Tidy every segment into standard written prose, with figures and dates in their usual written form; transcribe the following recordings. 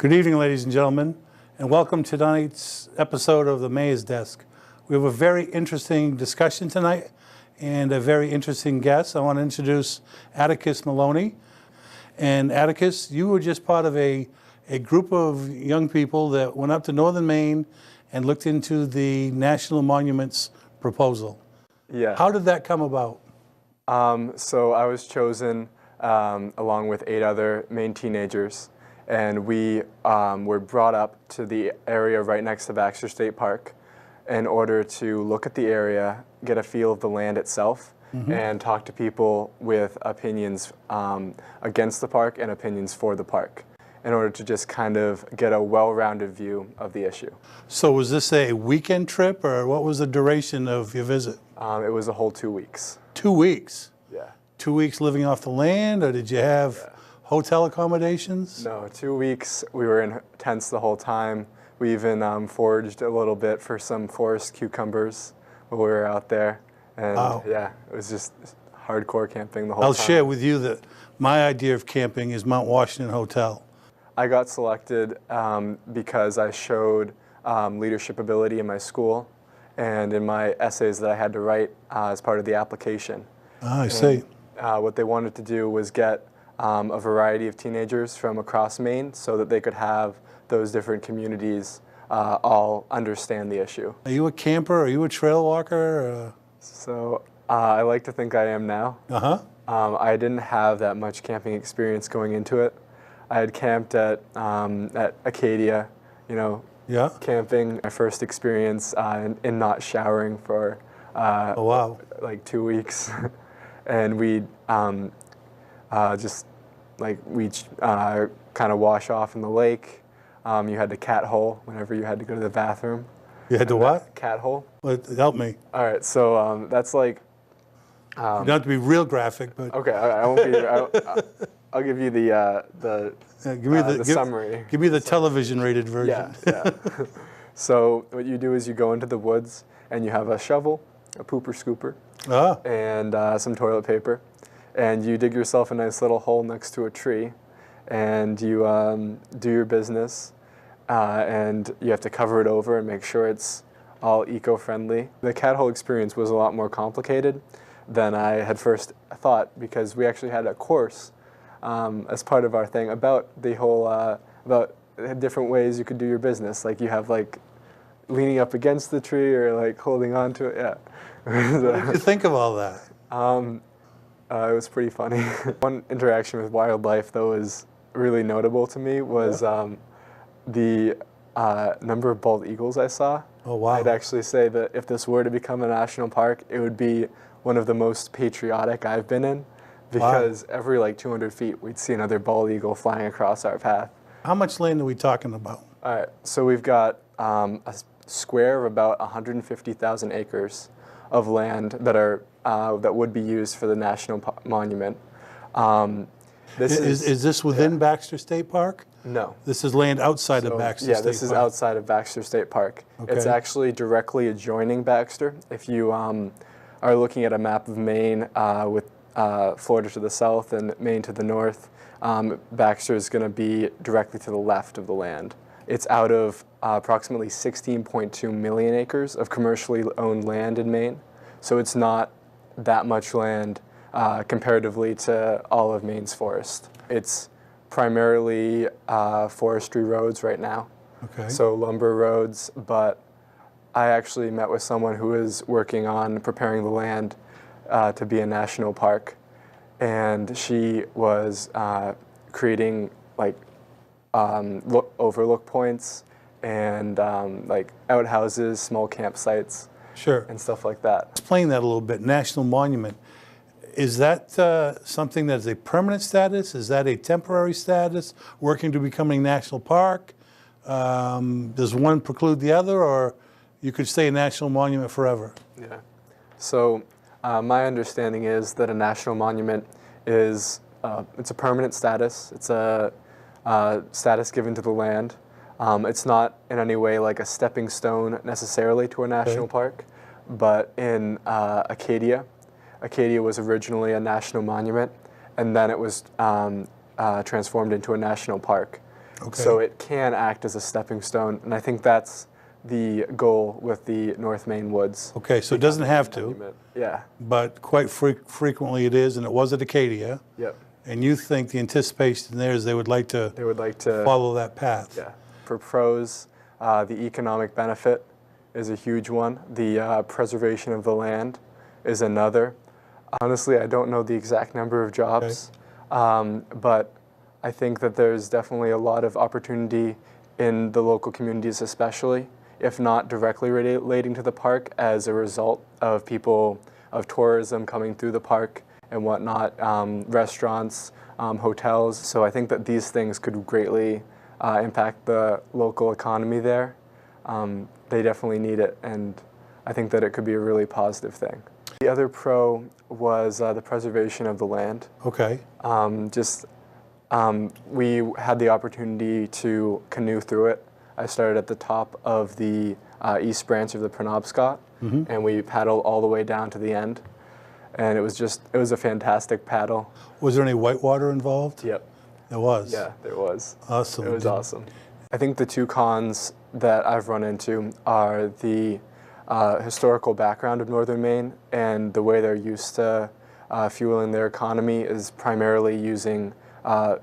Good evening, ladies and gentlemen, and welcome to tonight's episode of the Mayor's Desk. We have a very interesting discussion tonight and a very interesting guest. I want to introduce Atticus Maloney. And Atticus, you were just part of a group of young people that went up to northern Maine and looked into the National Monuments proposal. Yeah. How did that come about? So I was chosen along with 8 other Maine teenagers, and we were brought up to the area right next to Baxter State Park in order to look at the area, get a feel of the land itself, and talk to people with opinions against the park and opinions for the park, in order to just kind of get a well-rounded view of the issue. So was this a weekend trip, or what was the duration of your visit? It was a whole 2 weeks. 2 weeks? Yeah. 2 weeks living off the land, or did you have hotel accommodations? No, 2 weeks. We were in tents the whole time. We even foraged a little bit for some forest cucumbers while we were out there. And yeah, it was just hardcore camping the whole time. I'll share with you that my idea of camping is Mount Washington Hotel. I got selected because I showed leadership ability in my school and in my essays that I had to write as part of the application. I see. What they wanted to do was get a variety of teenagers from across Maine so that they could have those different communities all understand the issue. Are you a camper? Are you a trail walker? So I like to think I am now. I didn't have that much camping experience going into it. I had camped at Acadia, you know, camping. My first experience in not showering for like 2 weeks. And we just like kind of wash off in the lake. You had to cat hole whenever you had to go to the bathroom. You had to what? Cat hole. Help me. All right, so that's like. You don't have to be real graphic, but. Okay, I won't be. I'll give you the summary. Give me the television-rated version. Yeah. So what you do is you go into the woods and you have a shovel, a pooper scooper, and some toilet paper, and you dig yourself a nice little hole next to a tree, and you do your business, and you have to cover it over and make sure it's all eco-friendly. The cat hole experience was a lot more complicated than I had first thought, because we actually had a course as part of our thing about the whole about different ways you could do your business. Like you have like leaning up against the tree or like holding on to it. Yeah. What did you think of all that? It was pretty funny. One interaction with wildlife that was really notable to me was the number of bald eagles I saw. Oh, wow. I'd actually say that if this were to become a national park, it would be one of the most patriotic I've been in, because every like 200 feet we'd see another bald eagle flying across our path. How much land are we talking about? All right, so we've got a square of about 150,000 acres of land that are that would be used for the National Monument. Is this within Baxter State Park? No. This is land outside of Baxter State Park? Yeah, this is outside of Baxter State Park. Okay. It's actually directly adjoining Baxter. If you are looking at a map of Maine with Florida to the south and Maine to the north, Baxter is going to be directly to the left of the land. It's out of approximately 16.2 million acres of commercially owned land in Maine, so it's not that much land comparatively to all of Maine's forest. It's primarily forestry roads right now, so lumber roads, but I actually met with someone who is working on preparing the land to be a national park, and she was creating like overlook points and like outhouses, small campsites, and stuff like that. Explain that a little bit. National Monument, is that something that is a permanent status? Is that a temporary status, working to becoming national park? Does one preclude the other, or you could stay a national monument forever? Yeah. So my understanding is that a national monument is it's a permanent status. It's a status given to the land. It's not in any way like a stepping stone necessarily to a national park, but in Acadia was originally a national monument, and then it was transformed into a national park. Okay. So it can act as a stepping stone, and I think that's the goal with the North Main Woods. Okay, so it doesn't have to, Monument. Yeah. but quite frequently it is, and it was at Acadia. Yep. And you think the anticipation there is they would like to They would like to follow that path. Yeah. For pros, the economic benefit is a huge one. The preservation of the land is another. Honestly, I don't know the exact number of jobs, but I think that there's definitely a lot of opportunity in the local communities especially, if not directly relating to the park as a result of tourism coming through the park and whatnot, restaurants, hotels. So I think that these things could greatly impact the local economy there. They definitely need it, and I think that it could be a really positive thing. The other pro was the preservation of the land. Okay. We had the opportunity to canoe through it. I started at the top of the east branch of the Penobscot, and we paddled all the way down to the end. And it was a fantastic paddle. Was there any whitewater involved? Yep. There was? Yeah, there was. Awesome. It was awesome. I think the two cons that I've run into are the historical background of Northern Maine and the way they're used to fueling their economy is primarily using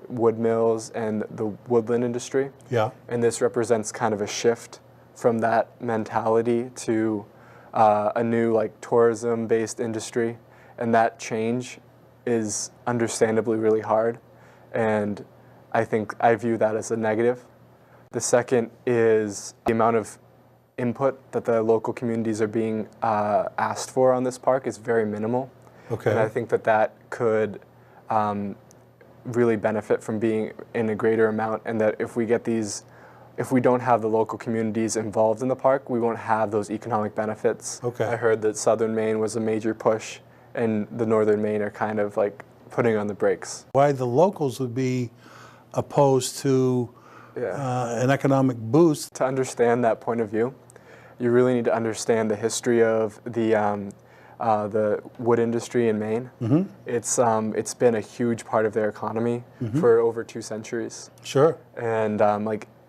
wood mills and the woodland industry. Yeah. And this represents kind of a shift from that mentality to a new tourism-based industry. And that change is understandably really hard. And I think I view that as a negative. The second is the amount of input that the local communities are being asked for on this park is very minimal. Okay. And I think that could really benefit from being in a greater amount, and that if we don't have the local communities involved in the park, we won't have those economic benefits. Okay. I heard that Southern Maine was a major push, and the Northern Maine are kind of putting on the brakes. Why the locals would be opposed to an economic boost. To understand that point of view, you really need to understand the history of the wood industry in Maine. It's been a huge part of their economy for over 2 centuries. Sure. And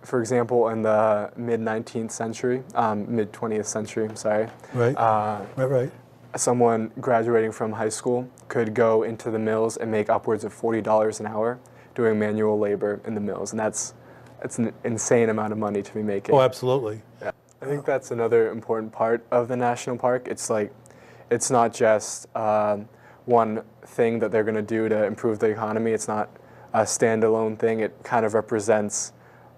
for example, in the mid-19th century, mid-20th century, I'm sorry. Right. Right. Someone graduating from high school could go into the mills and make upwards of $40 an hour doing manual labor in the mills, and that's an insane amount of money to be making. Oh, absolutely. Yeah. I think that's another important part of the national park. It's not just one thing that they're going to do to improve the economy. It's not a standalone thing. It kind of represents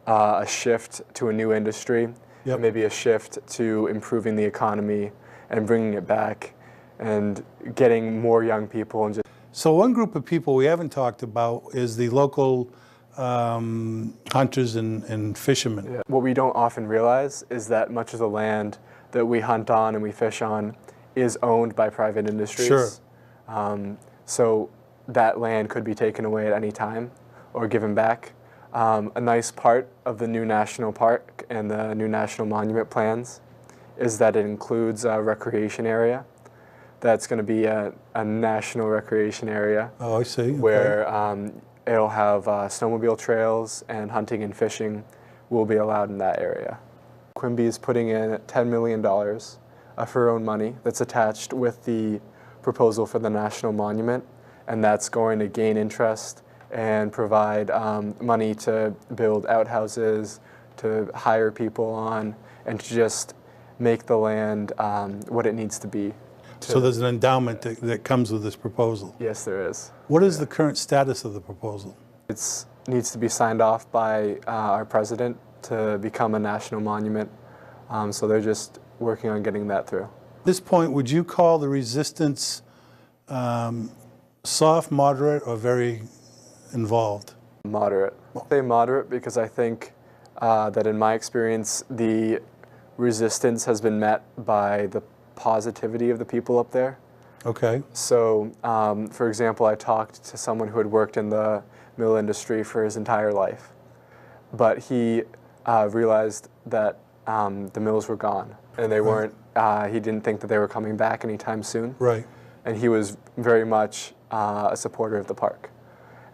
a shift to a new industry, Yep. maybe a shift to improving the economy and bringing it back and getting more young people and just. So one group of people we haven't talked about is the local hunters and fishermen. Yeah. What we don't often realize is that much of the land that we hunt on and we fish on is owned by private industries. Sure. So that land could be taken away at any time or given back. A nice part of the new national park and the new national monument plans is that it includes a recreation area. That's going to be a national recreation area. Oh, I see. Okay. Where it'll have snowmobile trails, and hunting and fishing will be allowed in that area. Quimby is putting in $10 million of her own money that's attached with the proposal for the national monument, and that's going to gain interest and provide money to build outhouses, to hire people on, and to just make the land what it needs to be. So there's an endowment that comes with this proposal. Yes, there is. What is the current status of the proposal? It needs to be signed off by our president to become a national monument. So they're just working on getting that through. At this point, would you call the resistance soft, moderate, or very involved? Moderate. I say moderate because I think that in my experience, the resistance has been met by the positivity of the people up there. Okay. So, for example, I talked to someone who had worked in the mill industry for his entire life, but he realized that the mills were gone, and they weren't. He didn't think that they were coming back anytime soon. Right. And he was very much a supporter of the park.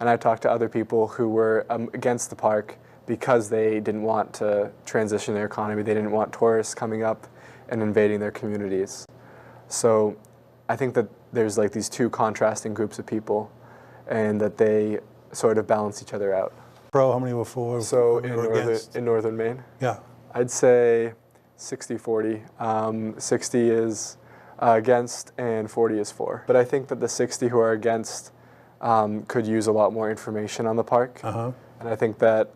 And I talked to other people who were against the park because they didn't want to transition their economy. They didn't want tourists coming up and invading their communities. So I think that there's like these two contrasting groups of people, and that they sort of balance each other out. Pro, how many were for? So in northern Maine, yeah, I'd say 60-40. 60 is against and 40 is for. But I think that the 60 who are against could use a lot more information on the park. uh-huh. And I think that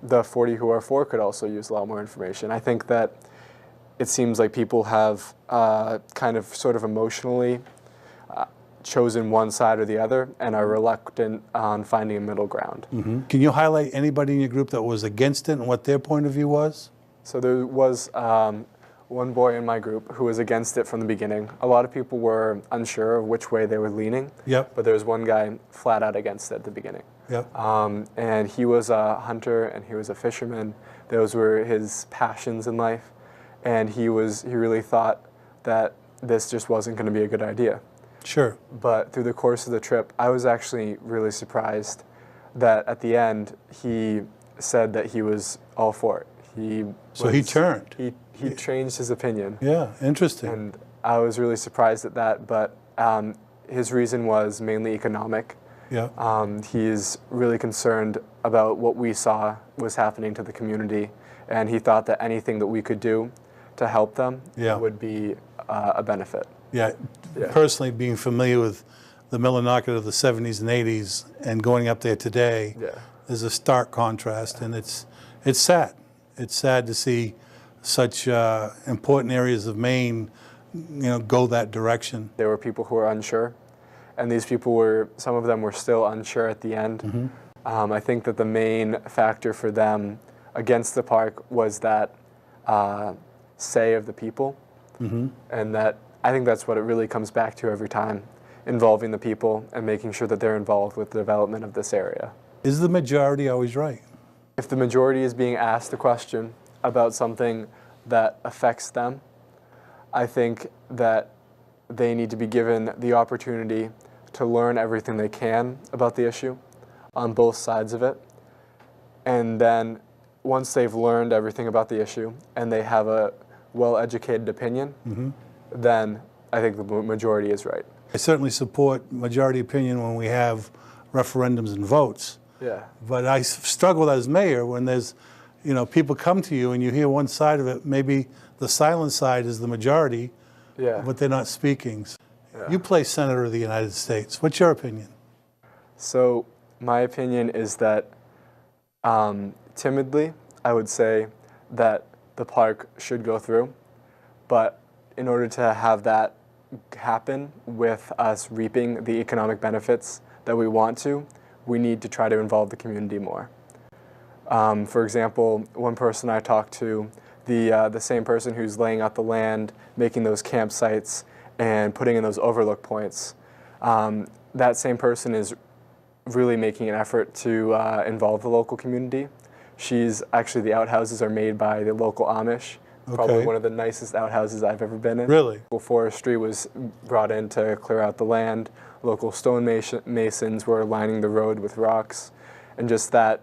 the 40 who are for could also use a lot more information. I think that it seems like people have kind of sort of emotionally chosen one side or the other and are reluctant on finding a middle ground. Mm-hmm. Can you highlight anybody in your group that was against it and what their point of view was? So there was one boy in my group who was against it from the beginning. A lot of people were unsure of which way they were leaning. Yep. But there was one guy flat out against it at the beginning. Yep. And he was a hunter and he was a fisherman. Those were his passions in life. And he really thought that this just wasn't going to be a good idea. Sure. But through the course of the trip, I was actually really surprised that at the end he said that he was all for it. He turned. He changed his opinion. Yeah, interesting. And I was really surprised at that, but his reason was mainly economic. Yeah. He's really concerned about what we saw was happening to the community, and he thought that anything that we could do to help them would be a benefit. Yeah. Personally, being familiar with the Millinocket of the 70s and 80s and going up there today, there's a stark contrast, and it's sad. It's sad to see such important areas of Maine, go that direction. There were people who were unsure, and these people some of them were still unsure at the end. Mm-hmm. I think that the main factor for them against the park was that say of the people, mm-hmm. and that I think that's what it really comes back to every time, involving the people and making sure that they're involved with the development of this area. Is the majority always right? If the majority is being asked a question about something that affects them, I think that they need to be given the opportunity to learn everything they can about the issue on both sides of it. And then once they've learned everything about the issue and they have a well-educated opinion, mm-hmm. then I think the majority is right. I certainly support majority opinion when we have referendums and votes. Yeah. But I struggle as mayor when there's, people come to you and you hear one side of it. Maybe the silent side is the majority, but they're not speaking. Yeah. You play Senator of the United States. What's your opinion? So my opinion is that timidly, I would say that the park should go through, but in order to have that happen with us reaping the economic benefits that we want to, we need to try to involve the community more. For example, one person I talked to, the same person who's laying out the land, making those campsites, and putting in those overlook points, that same person is really making an effort to involve the local community. Actually, the outhouses are made by the local Amish. Probably one of the nicest outhouses I've ever been in. Really? Local forestry was brought in to clear out the land. Local stone masons were lining the road with rocks. And just that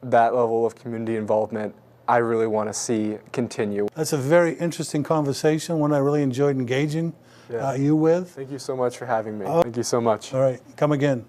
level of community involvement, I really want to see continue. That's a very interesting conversation, one I really enjoyed engaging you with. Thank you so much for having me. Thank you so much. All right, come again.